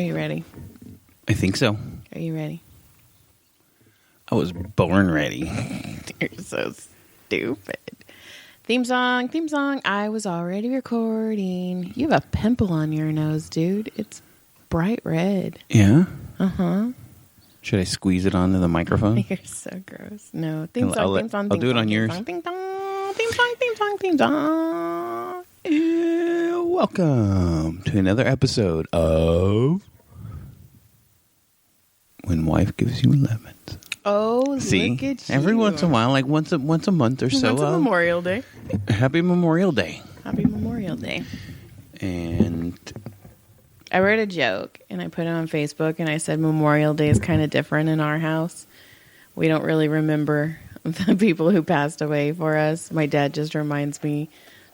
Are you ready? I think so. Are you ready? I was born ready. You're so stupid. Theme song. I was already recording. You have a pimple on your nose, dude. It's bright red. Yeah? Uh-huh. Should I squeeze it onto the microphone? You're so gross. No. Theme I'll do it on yours. Theme song. Yeah, welcome to another episode of When Wife Gives You Lemons. Oh, See? look at you. Every once in a while, like once a month or so. Once a Memorial Day. Happy Memorial Day. Happy Memorial Day. And I wrote a joke, and I put it on Facebook, and I said Memorial Day is kind of different in our house. We don't really remember the people who passed away for us. My dad just reminds me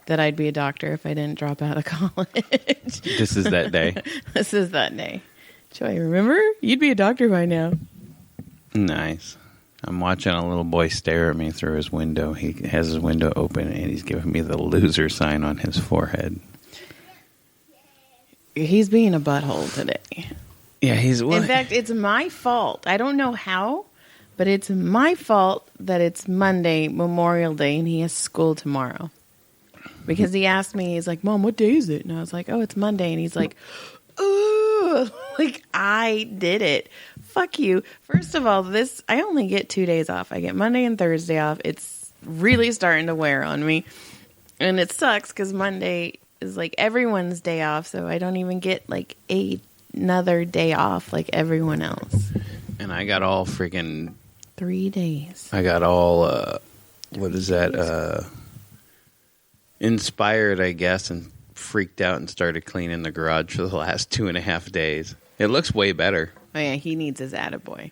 that I'd be a doctor if I didn't drop out of college. this is that day. This is that day. Joy, remember? You'd be a doctor by now. Nice. I'm watching a little boy stare at me through his window. He has his window open, and he's giving me the loser sign on his forehead. He's being a butthole today. Yeah, he's... In fact, it's my fault. I don't know how, but it's my fault that it's Monday, Memorial Day, and he has school tomorrow. Because he asked me, he's like, Mom, what day is it? And I was like, oh, it's Monday. And he's like, ooh, like I did it. Fuck you. First of all, I only get 2 days off. I get Monday and Thursday off. It's really starting to wear on me. And it sucks because Monday is like everyone's day off. So I don't even get like another day off like everyone else. And I got all freaking... 3 days. I got all, what is that, inspired, I guess, and freaked out and started cleaning the garage for the last 2.5 days. It looks way better. Oh, yeah, he needs his attaboy.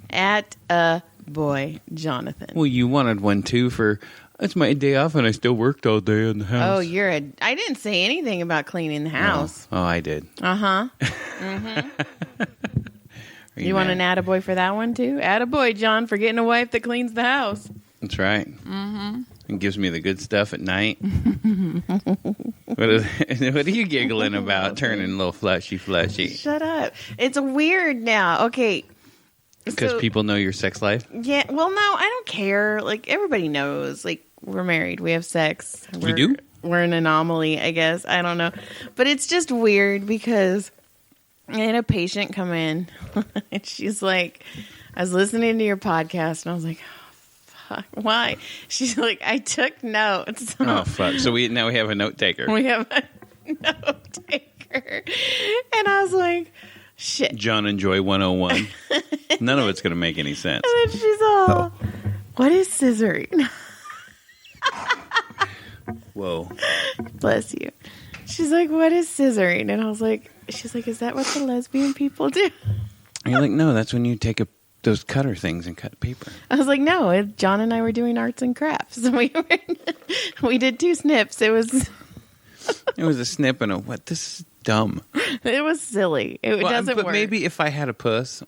Attaboy, Jonathan. Well, you wanted one, too, for... It's my day off, and I still worked all day in the house. Oh, I didn't say anything about cleaning the house. Oh, I did. Uh-huh. Mm-hmm. You want an attaboy for that one, too? Attaboy, John, for getting a wife that cleans the house. That's right. Mm-hmm. And gives me the good stuff at night. What are you giggling about, turning a little fleshy? Shut up. It's weird now. Okay. Because people know your sex life? Yeah. Well, no, I don't care. Like, everybody knows. Like, we're married. We have sex. We do? We're an anomaly, I guess. I don't know. But it's just weird because I had a patient come in. And she's like, I was listening to your podcast, and I was like, fuck, why? She's like, I took notes. Oh, fuck. So now we have a note taker. We have a note taker. And I was like, shit. John and Joy 101. None of it's going to make any sense. And then she's all, what is scissoring? Whoa. Bless you. She's like, what is scissoring? And I was like, she's like, is that what the lesbian people do? And you're like, no, that's when you take those cutter things and cut paper. I was like, no, John and I were doing arts and crafts. We did 2 snips. It was a snip and a what? This is dumb. It was silly. It doesn't work. But maybe if I had a puss,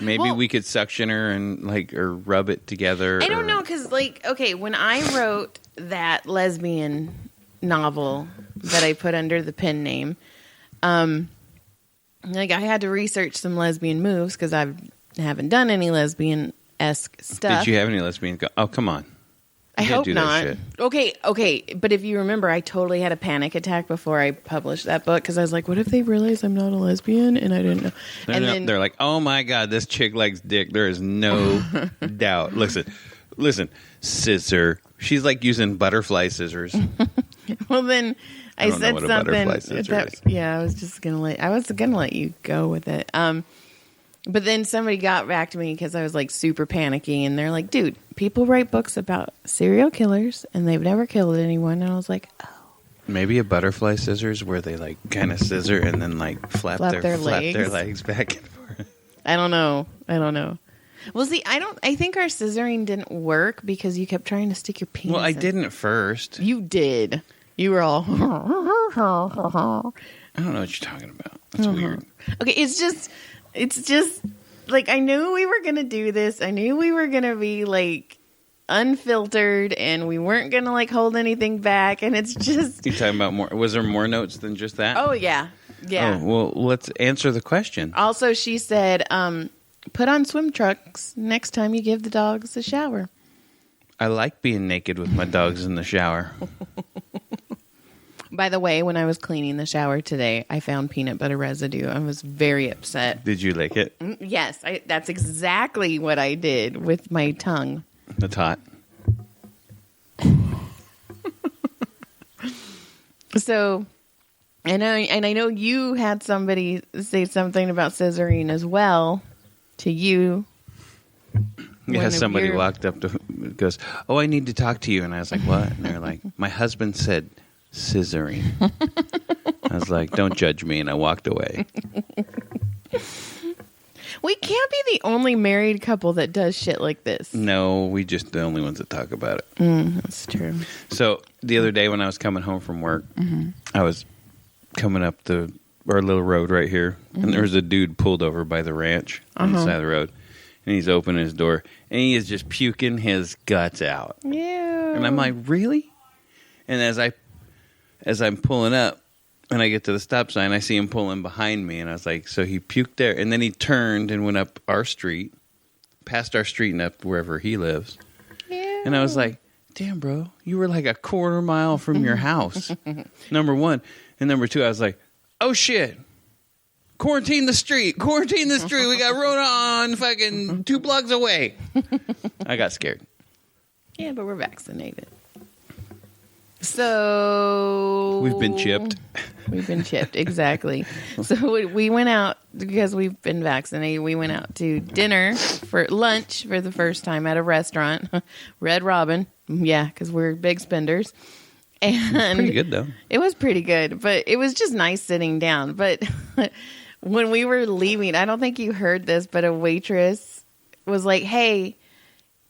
maybe we could suction her and or rub it together. I don't know, because okay, when I wrote that lesbian novel that I put under the pen name, I had to research some lesbian moves because I haven't done any lesbian-esque stuff. Did you have any lesbians? Oh, come on. I hope not. Okay. But if you remember, I totally had a panic attack before I published that book because I was like, what if they realize I'm not a lesbian? And I didn't know. Then they're like, oh my God, this chick likes dick. There is no doubt. Listen, scissor. She's like using butterfly scissors. Well, then I said know what something. A butterfly scissor is. Yeah, I was gonna let you go with it. But then somebody got back to me because I was like super panicky, and they're like, dude, people write books about serial killers and they've never killed anyone. And I was like, oh. Maybe a butterfly scissors where they like kind of scissor and then like flap their legs back and forth. I don't know. Well, see, I think our scissoring didn't work because you kept trying to stick your penis Well, I in. didn't at first. You did. You were all... I don't know what you're talking about. That's weird. Okay, it's just like I knew we were going to do this. I knew we were going to be like unfiltered and we weren't going to like hold anything back. And it's just... You talking about more... Was there more notes than just that? Oh, yeah. Yeah. Oh, well, let's answer the question. Also, she said, put on swim trunks next time you give the dogs a shower. I like being naked with my dogs in the shower. By the way, when I was cleaning the shower today, I found peanut butter residue. I was very upset. Did you lick it? Yes, that's exactly what I did with my tongue. That's hot. So, I know you had somebody say something about scissoring as well to you. Yeah, somebody walked up to goes, "Oh, I need to talk to you," and I was like, "What?" And they're like, "My husband said scissoring." I was like, "Don't judge me," and I walked away. We can't be the only married couple that does shit like this. No, we just the only ones that talk about it. That's true. So the other day when I was coming home from work, I was coming up our little road right here, and there was a dude pulled over by the ranch on the side of the road, and he's opening his door, and he is just puking his guts out. Yeah. And I'm like, really? And as I'm pulling up, and I get to the stop sign, I see him pulling behind me, and I was like, so he puked there, and then he turned and went up our street, past our street and up wherever he lives. Yeah. And I was like, damn, bro, you were like a quarter mile from your house. Number one. And number two, I was like, oh, shit. Quarantine the street. Quarantine the street. We got Rona on fucking 2 blocks away. I got scared. Yeah, but we're vaccinated. So We've been chipped. We've been chipped, exactly. So we went out, because we've been vaccinated, we went out to dinner for lunch for the first time at a restaurant, Red Robin. Yeah, because we're big spenders. And Pretty good, though. It was pretty good, but it was just nice sitting down. But when we were leaving, I don't think you heard this, but a waitress was like, hey,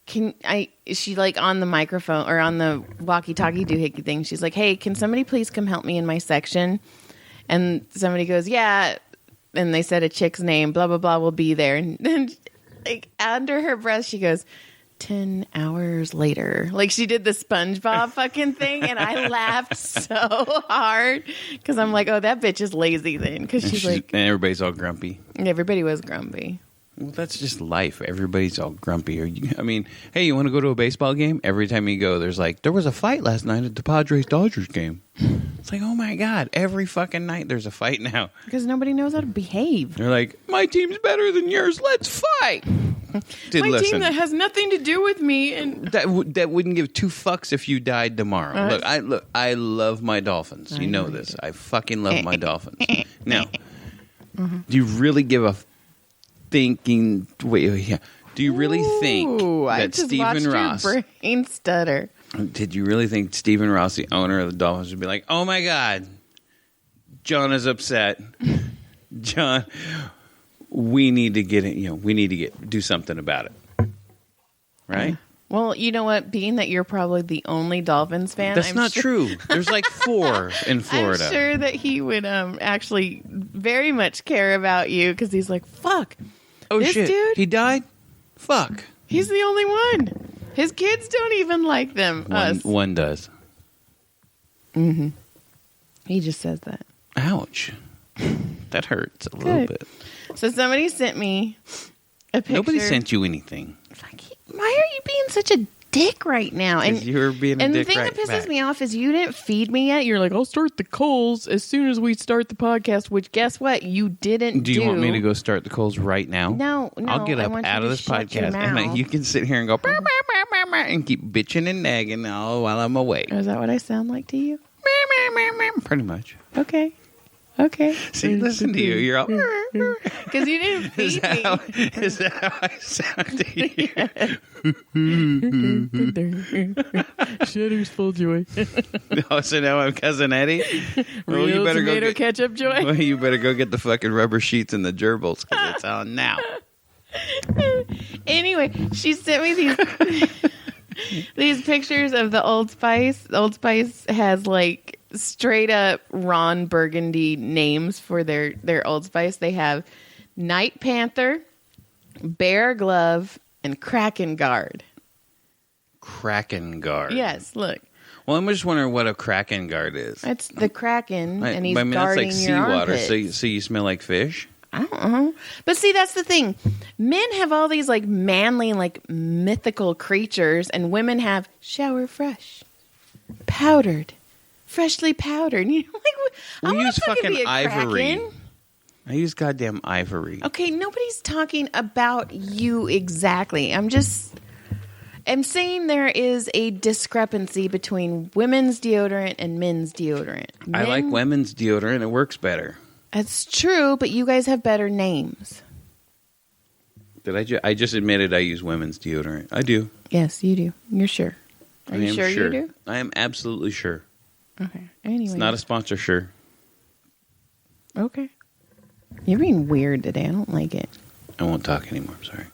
she like on the microphone or on the walkie-talkie doohickey thing, she's like, hey, can somebody please come help me in my section? And somebody goes, yeah. And they said a chick's name, blah, blah, blah, will be there. And then like under her breath, she goes, 10 hours later. Like she did the SpongeBob fucking thing. And I laughed so hard because I'm like, oh, that bitch is lazy then. Because she's like, and everybody's all grumpy. Everybody was grumpy. Well, that's just life. Everybody's all grumpy. I mean, hey, you want to go to a baseball game? Every time you go, there's like, there was a fight last night at the Padres-Dodgers game. It's like, oh my God, every fucking night there's a fight now. Because nobody knows how to behave. They're like, my team's better than yours. Let's fight. Team that has nothing to do with me. And that wouldn't give 2 fucks if you died tomorrow. I love my Dolphins. You know this. I fucking love my Dolphins. Now, do you really give a thinking? Yeah. Do you really think that Stephen Ross? Your brain stutter. Did you really think Stephen Ross, the owner of the Dolphins, would be like, "Oh my God, John is upset. John, we need to get it. We need to do something about it." Right? Well, you know what? Being that you're probably the only Dolphins fan, that's not true. There's like 4 in Florida. I'm sure that he would actually very much care about you because he's like, fuck. Oh, this shit. Dude, he died? Fuck. He's the only one. His kids don't even like them. One does. Mm-hmm. He just says that. Ouch. That hurts a little bit. So somebody sent me a picture. Nobody sent you anything. Why are you being such a dick right now? And you're being a dick. And the thing that pisses me off is you didn't feed me yet. You're like, I'll start the coals as soon as we start the podcast, which guess what? You didn't do. Do you want me to go start the coals right now? No. I'll get up out of this podcast and you can sit here and go and keep bitching and nagging all while I'm away. Is that what I sound like to you? Pretty much. Okay. See, listen to you. You're all... Because you didn't feed me. Is that how I sound to you? Shitter's full joy. Oh, so now I'm Cousin Eddie? Real you better tomato ketchup joy? Well, you better go get the fucking rubber sheets and the gerbils because it's on now. Anyway, she sent me these pictures of the Old Spice. Old Spice has like straight up Ron Burgundy names for their Old Spice. They have Night Panther, Bear Glove, and Kraken Guard. Kraken Guard. Yes, look. Well, I'm just wondering what a Kraken guard is. It's the Kraken, and he's that's guarding like your seawater, armpits. so you smell like fish? I don't know. But see, that's the thing. Men have all these like manly, like mythical creatures, and women have shower fresh, powdered, freshly powdered. You know, like, I We wanna use fucking be a ivory. Kraken. I use goddamn ivory. Okay, nobody's talking about you exactly. I'm saying there is a discrepancy between women's deodorant and men's deodorant. I like women's deodorant. It works better. That's true, but you guys have better names. Did I just admitted I use women's deodorant. I do. Yes, you do. You're sure. Are you sure you do? I am absolutely sure. Okay. Anyway. It's not a sponsor, sure. Okay. You're being weird today. I don't like it. I won't talk anymore. I'm sorry.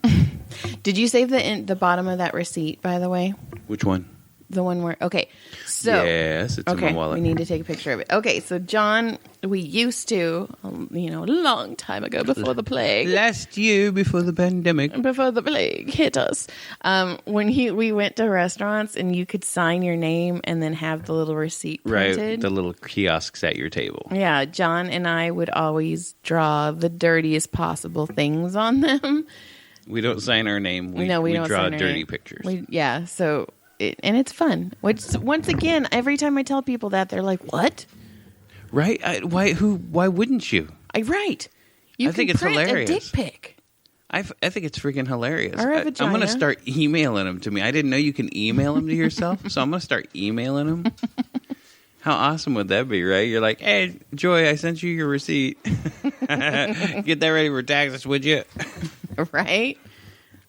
Did you save the bottom of that receipt, by the way? Which one? The one where... Okay. So... Yes, it's in my wallet. We need to take a picture of it. Okay, so John, we used to, a long time ago before the plague. Last year before the pandemic. Before the plague hit us. When we went to restaurants and you could sign your name and then have the little receipt printed. Right, the little kiosks at your table. Yeah, John and I would always draw the dirtiest possible things on them. We don't sign our name. We don't draw sign our dirty name. pictures. So... and it's fun. Which, once again, every time I tell people that, they're like, "What?" Right? Why wouldn't you? Right. You I think can it's print hilarious. a dick pic. I think it's freaking hilarious. Or a I'm vagina. going to start emailing them to me. I didn't know you can email them to yourself, so I'm going to start emailing them. How awesome would that be, right? You're like, "Hey, Joy, I sent you your receipt. Get that ready for taxes, would you?" Right?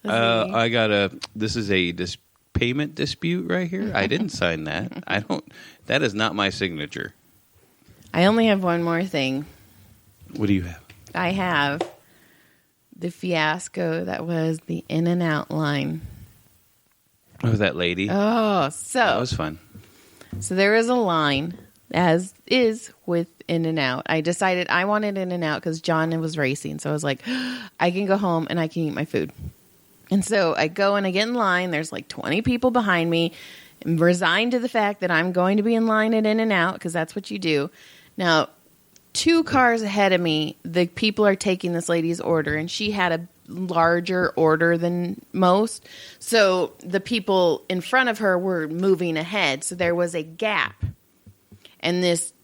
I got this is a payment dispute right here. I didn't sign that. That is not my signature. I only have one more thing. What do you have? I have the fiasco that was the In-N-Out line. Oh, that lady. Oh, That was fun. So there is a line, as is with In-N-Out. I decided I wanted In-N-Out because John was racing. So I was like, I can go home and I can eat my food. And so I go and I get in line. There's like 20 people behind me. I'm resigned to the fact that I'm going to be in line at In-N-Out because that's what you do. Now, 2 cars ahead of me, the people are taking this lady's order, and she had a larger order than most. So the people in front of her were moving ahead. So there was a gap. And this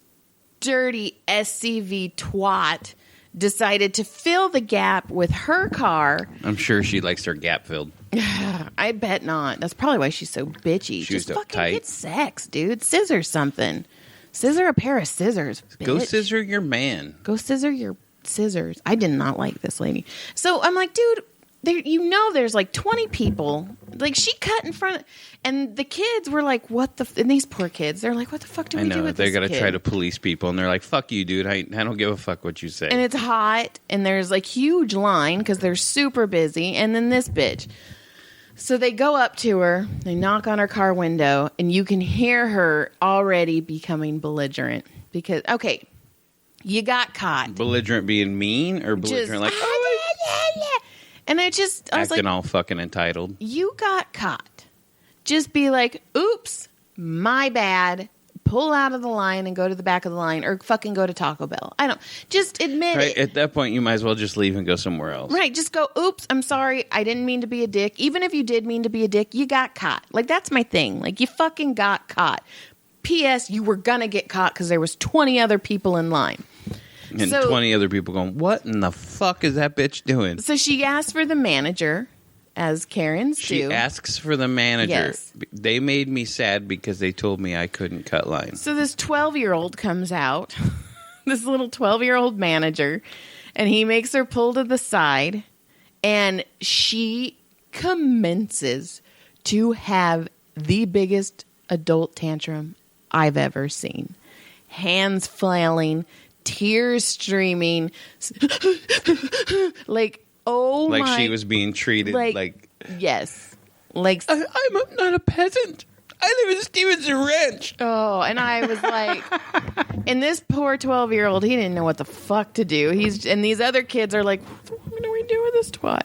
dirty SCV twat decided to fill the gap with her car. I'm sure she likes her gap filled. I bet not. That's probably why she's so bitchy. Just fucking get sex, dude. Scissor something. Scissor a pair of scissors, bitch. Go scissor your man. Go scissor your scissors. I did not like this lady. So I'm like, dude, there's like 20 people. Like, she cut in front of, and the kids were like, what the, and these poor kids, they're like, what the fuck do we do with this kid? They're going to try to police people, and they're like, fuck you, dude. I don't give a fuck what you say. And it's hot, and there's like huge line because they're super busy, and then this bitch. So they go up to her, they knock on her car window, and you can hear her already becoming belligerent because, okay, you got caught. Belligerent being mean, or belligerent like, yeah. And I was acting like, all fucking entitled. You got caught. Just be like, oops, my bad. Pull out of the line and go to the back of the line, or fucking go to Taco Bell. Just admit it. At that point, you might as well just leave and go somewhere else. Right. Just go, oops, I'm sorry. I didn't mean to be a dick. Even if you did mean to be a dick, you got caught. Like, that's my thing. Like, you fucking got caught. P.S. You were going to get caught because there was 20 other people in line. And 20 other people going, what in the fuck is that bitch doing? So she asked for the manager, as Karens do. She asks for the manager. Yes. They made me sad because they told me I couldn't cut lines. So this 12-year-old comes out, this little 12-year-old manager, and he makes her pull to the side, and she commences to have the biggest adult tantrum I've ever seen. Hands flailing, tears streaming, like, oh my. Like she was being treated like yes. Like, I'm not a peasant. I live in Stevenson Ranch. Oh, and I was like, and this poor 12-year-old, he didn't know what the fuck to do. And these other kids are like, what do we do with this twat?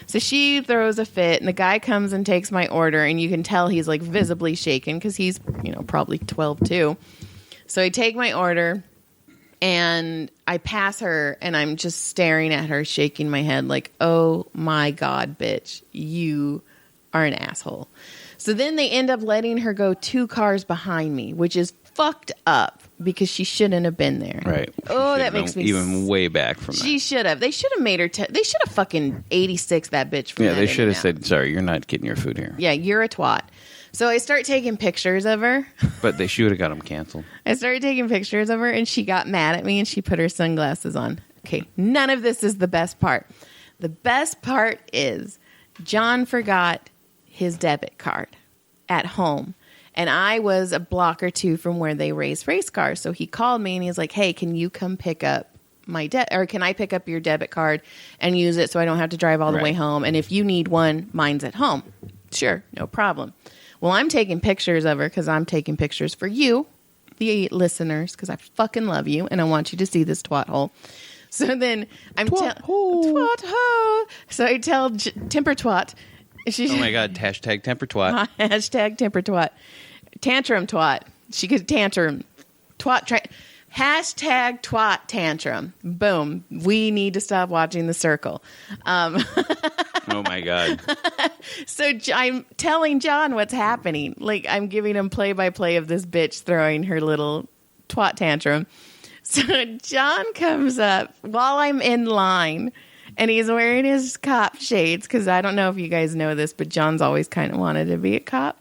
So she throws a fit, and the guy comes and takes my order, and you can tell he's like visibly shaken because he's, probably 12 too. So I take my order, and I pass her, and I'm just staring at her, shaking my head like, oh my God, bitch, you are an asshole. So then they end up letting her go 2 cars behind me, which is fucked up because she shouldn't have been there. Right. Oh, that makes me even way back from that. She should have. They should have made her. They should have fucking 86 that bitch. From yeah, that they should have In-N-Out. said, "Sorry, you're not getting your food here." Yeah, you're a twat. So I start taking pictures of her. But they should have got them canceled. I started taking pictures of her, and she got mad at me, and she put her sunglasses on. Okay, none of this is the best part. The best part is John forgot his debit card at home. And I was a block or 2 from where they race cars. So he called me and he's like, hey, can you come pick up my or can I pick up your debit card and use it so I don't have to drive all the way home? And if you need one, mine's at home. Sure, no problem. Well, I'm taking pictures of her because I'm taking pictures for you, the listeners, because I fucking love you and I want you to see this twat hole. So then I'm twat hole. So I tell Temper Twat. Oh my God, hashtag temper twat. Hashtag temper twat. Tantrum twat. She could tantrum. Hashtag twat tantrum. Boom. We need to stop watching The Circle. Oh my God. So I'm telling John what's happening. Like, I'm giving him play-by-play of this bitch throwing her little twat tantrum. So John comes up while I'm in line. And he's wearing his cop shades because I don't know if you guys know this, but John's always kind of wanted to be a cop.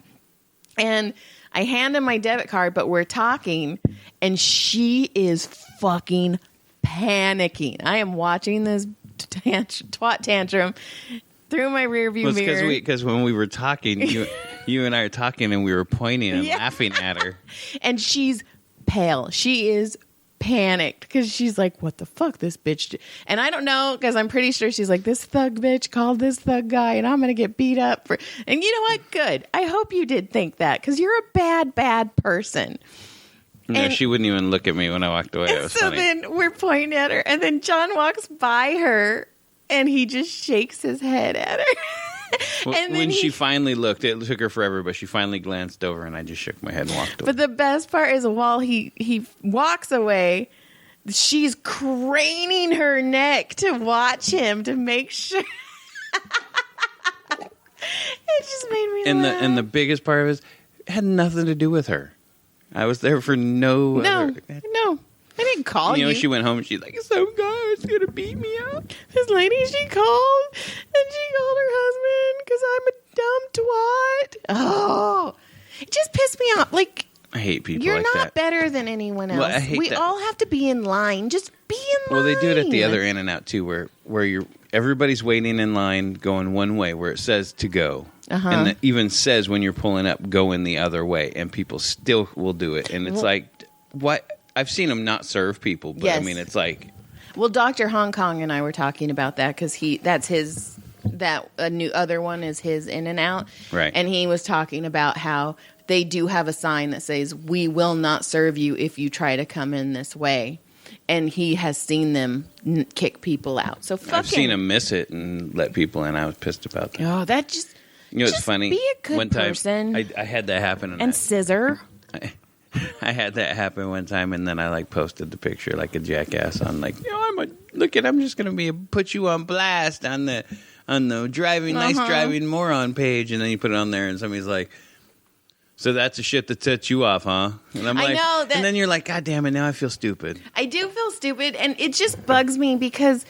And I hand him my debit card, but we're talking, and she is fucking panicking. I am watching this twat tantrum through my rearview mirror. Because when we were talking, you and I were talking, and we were pointing and laughing at her. And she's pale. She is panicked because she's like, what the fuck, this bitch and I don't know, because I'm pretty sure she's like, this thug bitch called this thug guy and I'm gonna get beat up for. And you know what, good, I hope you did think that because you're a bad person. No, and she wouldn't even look at me when I walked away. It was so funny. Then we're pointing at her, and then John walks by her and he just shakes his head at her. And when she finally looked, it took her forever, but she finally glanced over, and I just shook my head and walked away. But the best part is while he walks away, she's craning her neck to watch him to make sure. It just made me laugh. And the biggest part of it had nothing to do with her. I was there for no. I didn't call you. She went home and she's like, some guy's going to beat me up. This lady, she called, and she called her husband because I'm a dumb twat. Oh, it just pissed me off. Like, I hate people you're like not that. better than anyone else. Well, I hate we that. all have to be in line. Just be in line. Well, they do it at the other In-N-Out too, where everybody's waiting in line going one way, where it says to go. And it even says when you're pulling up, go in the other way, and people still will do it. And it's like, what? I've seen them not serve people, but I mean, it's like. Well, Dr. Hong Kong and I were talking about that because a new other one is his In-N-Out. Right. And he was talking about how they do have a sign that says, we will not serve you if you try to come in this way. And he has seen them kick people out. So I've seen him miss it and let people in. I was pissed about that. Oh, that just. You know, it's funny. Be a good one time, person. I had that happen. And scissor. I had that happen one time, and then I posted the picture like a jackass on I'm just gonna put you on blast on the nice driving moron page, and then you put it on there, and somebody's like, so that's the shit that sets you off, huh? And I'm like, know that, and then you're like, God damn it, now I feel stupid. I do feel stupid, and it just bugs me because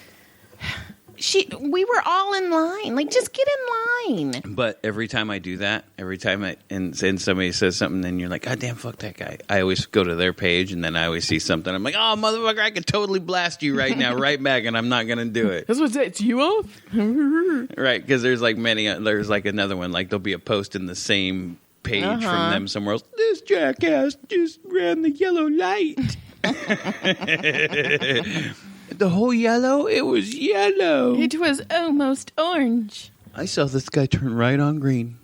we were all in line. Like, just get in line. But every time I do that, and somebody says something, then you're like, God damn, fuck that guy. I always go to their page, and then I always see something. I'm like, oh, motherfucker, I could totally blast you right now, right back, and I'm not going to do it. That's what it's you off? Right, because there's there's another one, there'll be a post in the same page from them somewhere else. This jackass just ran the yellow light. The whole yellow? It was yellow. It was almost orange. I saw this guy turn right on green.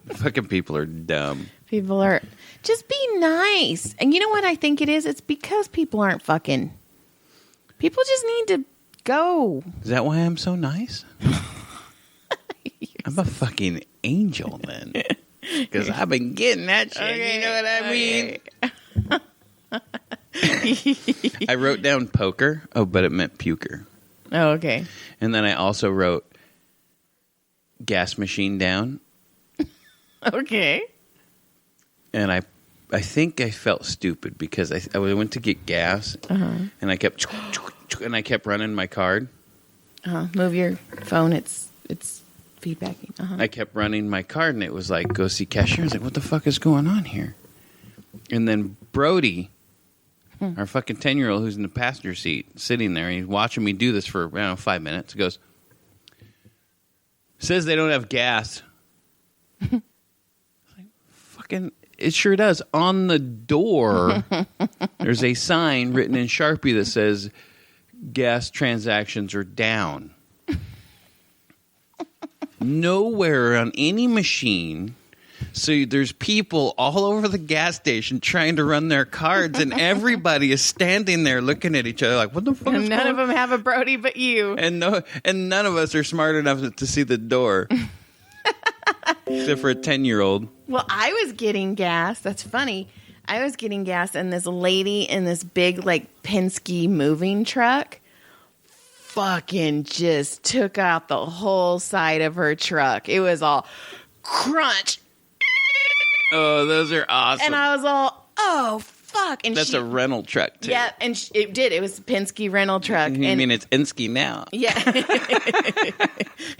Fucking people are dumb. People are. Just be nice. And you know what I think it is? It's because people aren't fucking. People just need to go. Is that why I'm so nice? I'm a fucking angel then. Because I've been getting that shit. Okay, you know what I mean? I wrote down poker. Oh, but it meant puker. Oh, okay. And then I also wrote gas machine down. Okay. And I think I felt stupid because I went to get gas and I kept running my card. Move your phone. It's feedbacking. I kept running my card and it was like, go see cashier. I was like, what the fuck is going on here? And then Brody, our fucking 10-year-old who's in the passenger seat, sitting there, and he's watching me do this for, 5 minutes. He goes, says they don't have gas. Like, fucking, it sure does. On the door, there's a sign written in Sharpie that says gas transactions are down. Nowhere on any machine. So there's people all over the gas station trying to run their cards, and everybody is standing there looking at each other like, what the fuck is none of them have a Brody but you. And none of us are smart enough to see the door. Except for a 10-year-old. Well, I was getting gas. That's funny. I was getting gas, and this lady in this big, like, Penske moving truck fucking just took out the whole side of her truck. It was all crunch. Oh, those are awesome. And I was all, oh, fuck. And that's a rental truck, too. Yeah, and it did. It was a Penske rental truck. You mean it's Insky now? Yeah.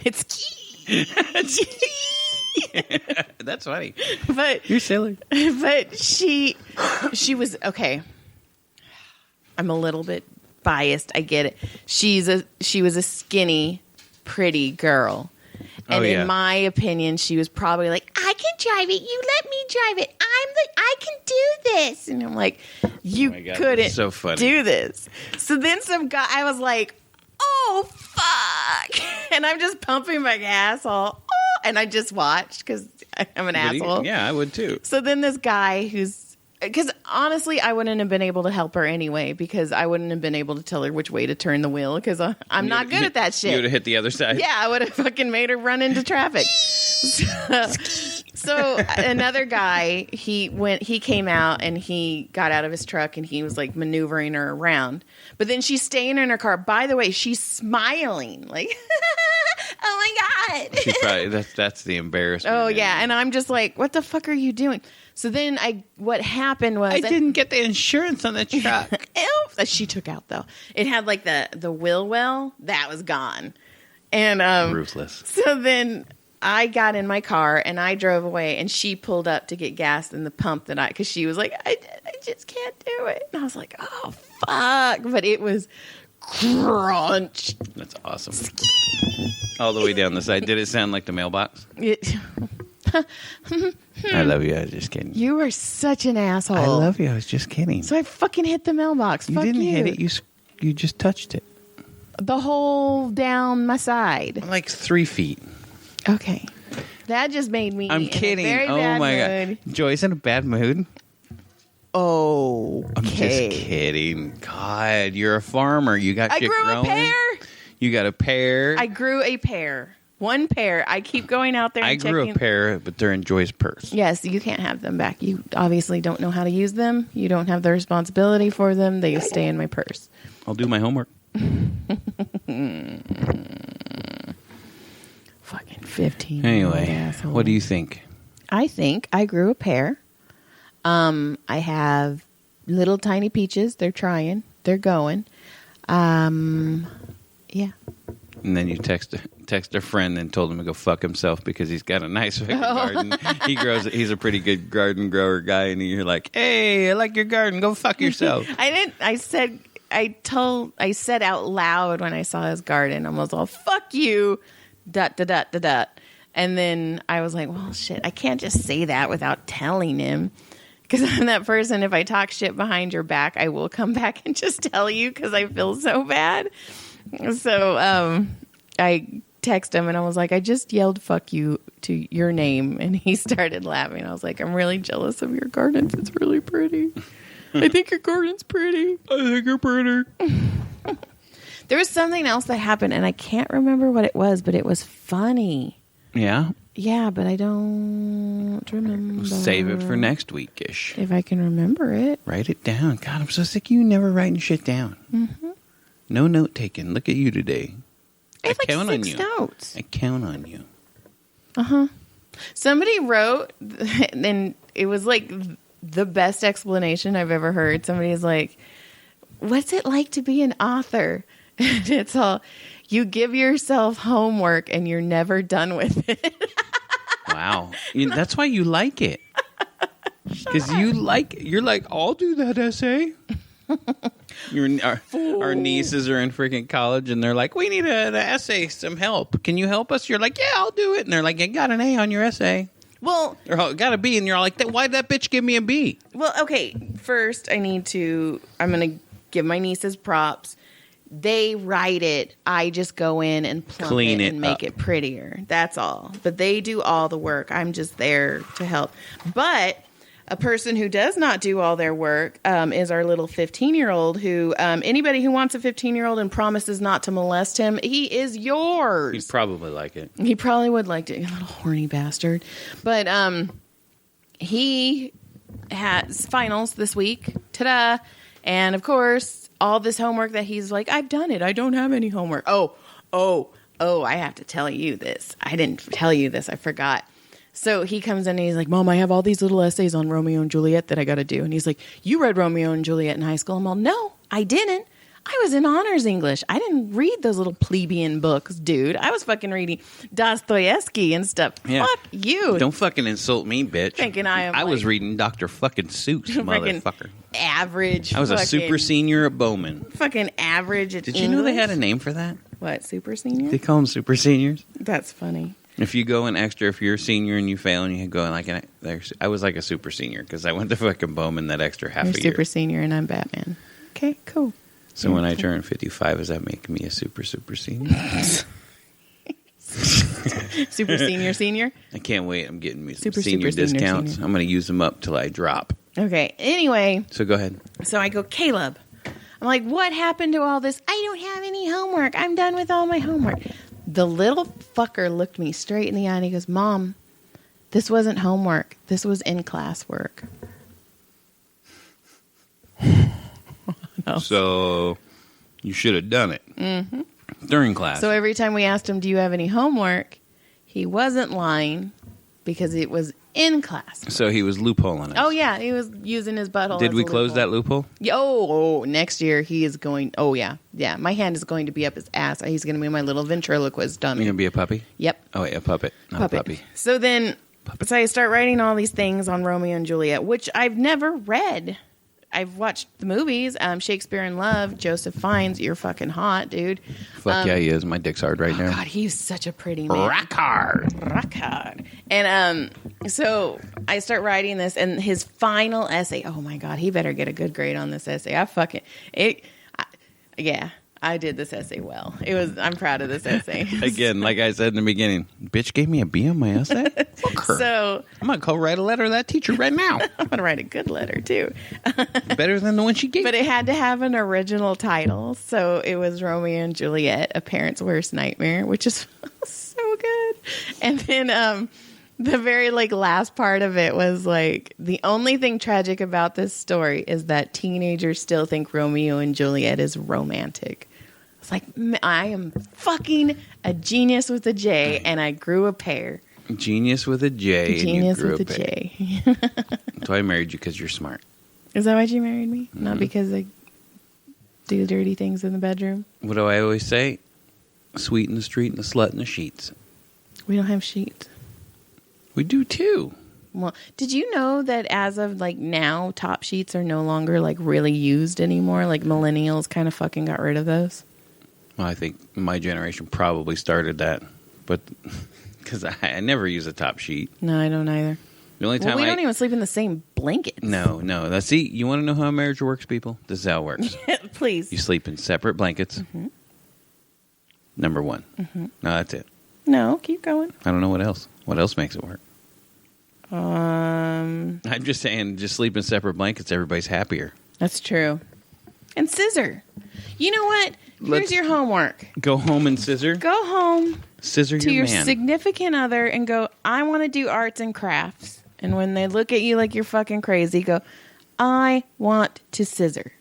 It's key. That's funny. But you're silly. But she was okay. I'm a little bit biased. I get it. She was a skinny, pretty girl. And in my opinion, she was probably like, I can drive it. You let me drive it. I can do this. And I'm like, you couldn't so funny. do this. So then some guy, I was like, oh, fuck. And I'm just pumping my gas all, and I just watched because I'm an asshole. Yeah, I would too. So then this guy because honestly, I wouldn't have been able to help her anyway because I wouldn't have been able to tell her which way to turn the wheel because I'm not good at that shit. You would have hit the other side. Yeah, I would have fucking made her run into traffic. So another guy, he came out and he got out of his truck and he was like maneuvering her around. But then she's staying in her car. By the way, she's smiling like, oh my God. She's probably, that's the embarrassment. Oh yeah. And I'm just like, what the fuck are you doing? So then what happened was I didn't get the insurance on the truck. That she took out though. It had like the wheel well that was gone. And ruthless. So then I got in my car and I drove away and she pulled up to get gas in the pump because she was like, I just can't do it. And I was like, oh fuck. But it was crunch. That's awesome. All the way down the side. Did it sound like the mailbox? I love you. I was just kidding. You are such an asshole. I love you. I was just kidding. So I fucking hit the mailbox. You didn't hit it. You just touched it. The whole down my side. Like 3 feet. Okay. That just made me I'm kidding. In a very bad God. Joy's in a bad mood. Oh. I'm just kidding. God, you're a farmer. You got shit growing. I grew a pear. You got a pear. I grew a pear. One pair. I keep going out there and checking. I grew a pair, but they're in Joy's purse. Yes, you can't have them back. You obviously don't know how to use them. You don't have the responsibility for them. They stay in my purse. I'll do my homework. Fucking 15. Anyway, what do you think? I think I grew a pair. I have little tiny peaches. They're trying. They're going. Yeah. And then you text a friend and told him to go fuck himself because he's got a nice fucking garden. He's a pretty good garden grower guy, and you're like, hey, I like your garden. Go fuck yourself. I said out loud when I saw his garden, I was all, fuck you, ... And then I was like, well, shit, I can't just say that without telling him. Because I'm that person, if I talk shit behind your back, I will come back and just tell you because I feel so bad. So I text him and I was like, I just yelled fuck you to your name. And he started laughing. I was like, I'm really jealous of your gardens. It's really pretty. I think your garden's pretty. I think you're pretty. There was something else that happened, and I can't remember what it was, but it was funny. Yeah? Yeah, but I don't remember. Save it for next week-ish. If I can remember it. Write it down. God, I'm so sick of you never writing shit down. Mm-hmm. No note taking. Look at you today. I count like on 6 you. notes. I count on you. Uh-huh. Somebody wrote, and it was like the best explanation I've ever heard. Somebody's like, what's it like to be an author? And it's all, you give yourself homework and you're never done with it. Wow. That's why you like it. Because you're like, I'll do that essay. Our nieces are in freaking college, and they're like, we need an essay, some help. Can you help us? You're like, yeah, I'll do it. And they're like, you got an A on your essay. Well, or got a B, and you're like, why'd that bitch give me a B? Well, okay. First, I'm going to give my nieces props. They write it. I just go in and clean it and make it prettier. That's all. But they do all the work. I'm just there to help. But a person who does not do all their work is our little 15-year-old who, anybody who wants a 15-year-old and promises not to molest him, he is yours. He'd probably like it. He probably would like it, you little horny bastard. But he has finals this week. Ta-da. And, of course, all this homework that he's like, I've done it. I don't have any homework. Oh, I have to tell you this. I didn't tell you this. I forgot. So he comes in and he's like, Mom, I have all these little essays on Romeo and Juliet that I got to do. And he's like, you read Romeo and Juliet in high school? I'm all, no, I didn't. I was in honors English. I didn't read those little plebeian books, dude. I was fucking reading Dostoevsky and stuff. Yeah. Fuck you. Don't fucking insult me, bitch. Thinking I was reading Dr. fucking Seuss, motherfucker. Average. I was a super senior at Bowman. Fucking average at Did you know they had a name for that? What, super senior? They call them super seniors. That's funny. If you go in extra, if you're a senior and you fail and you go in like I was like a super senior because I went to fucking Bowman that extra half You're a year. Super senior and I'm Batman. Okay, cool. So when I turn 55, does that make me a super senior? Super senior? I can't wait. I'm getting me some Super senior discounts. senior. I'm going to use them up till I drop. Okay, anyway. So go ahead. So I go, Caleb. I'm like, what happened to all this? I don't have any homework. I'm done with all my homework. The little fucker looked me straight in the eye and he goes, Mom, this wasn't homework. This was in-class work. No. So you should have done it during class. So every time we asked him, do you have any homework? He wasn't lying because it was in class. So he was loopholing us. Oh, yeah. He was using his butthole. Did we close that loophole? Oh, next year he is going. Oh, yeah. Yeah. My hand is going to be up his ass. He's going to be my little ventriloquist dummy. You're going to be a puppy? Yep. Oh, wait, a puppet. Not a puppy. So then, so I start writing all these things on Romeo and Juliet, which I've never read. I've watched the movies, Shakespeare in Love, Joseph Fiennes. You're fucking hot, dude. Fuck yeah, he is. My dick's hard right now. God, he's such a pretty man. Rock hard. And so I start writing this, and his final essay. Oh my God, he better get a good grade on this essay. I did this essay well. I'm proud of this essay. Again, like I said in the beginning, bitch gave me a B on my essay. Fuck her. So I'm gonna go write a letter to that teacher right now. I'm gonna write a good letter too. Better than the one she gave. But it had to have an original title, so it was Romeo and Juliet: A Parent's Worst Nightmare, which is so good. And then the very last part of it was like, the only thing tragic about this story is that teenagers still think Romeo and Juliet is romantic. It's like, I am fucking a genius with a J, and I grew a pair. Genius with a J. Genius and you grew with a pair. J. So I married you because you're smart. Is that why you married me? Mm-hmm. Not because I do dirty things in the bedroom? What do I always say? Sweet in the street and the slut in the sheets. We don't have sheets. We do too. Well, did you know that as of now, top sheets are no longer really used anymore? Like millennials kind of fucking got rid of those. Well, I think my generation probably started that, but because I never use a top sheet. No, I don't either. The only time we don't even sleep in the same blankets. No. See, you want to know how a marriage works, people? This is how it works. Please. You sleep in separate blankets. Mm-hmm. Number one. Mm-hmm. No, that's it. No, keep going. I don't know what else. What else makes it work? I'm just saying, just sleep in separate blankets, everybody's happier. That's true. And scissor. You know what? Here's Let's your homework. Go home and scissor. Go home Scissor to your man. significant other and go, I want to do arts and crafts. And when they look at you like you're fucking crazy, go, I want to scissor.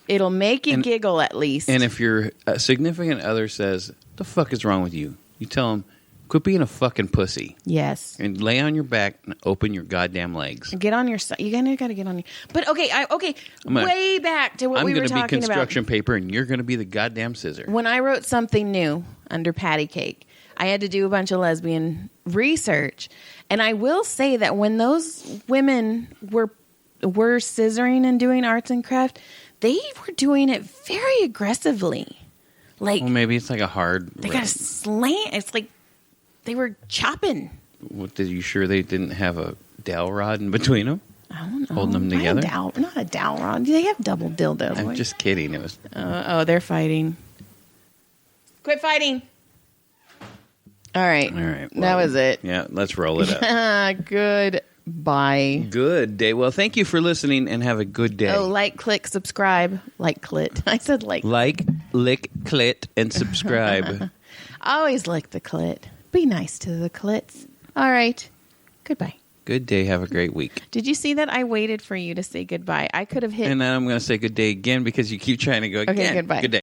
It'll make you giggle at least. And if your significant other says, the fuck is wrong with you? You tell them, quit being a fucking pussy. Yes. And lay on your back and open your goddamn legs. Get on your side. You got to get on your... But okay, way back to what we were talking about. I'm going to be construction paper and you're going to be the goddamn scissor. When I wrote something new under Patty Cake, I had to do a bunch of lesbian research. And I will say that when those women were scissoring and doing arts and craft, they were doing it very aggressively. Like, well, maybe it's like a hard... They got a slant. It's like they were chopping. What, you sure they didn't have a dowel rod in between them? I don't know. Holding them together? Not a dowel rod. They have double dildos. I'm just kidding. It was... they're fighting. Quit fighting. All right. Well, that was it. Yeah, let's roll it up. Goodbye. Good day. Well, thank you for listening and have a good day. Oh, like, click, subscribe. Like, clit. I said like. Like, lick, clit, and subscribe. Always lick the clit. Be nice to the clits. All right. Goodbye. Good day. Have a great week. Did you see that? I waited for you to say goodbye. I could have hit. And then I'm going to say good day again because you keep trying to go again. Okay, goodbye. Good day.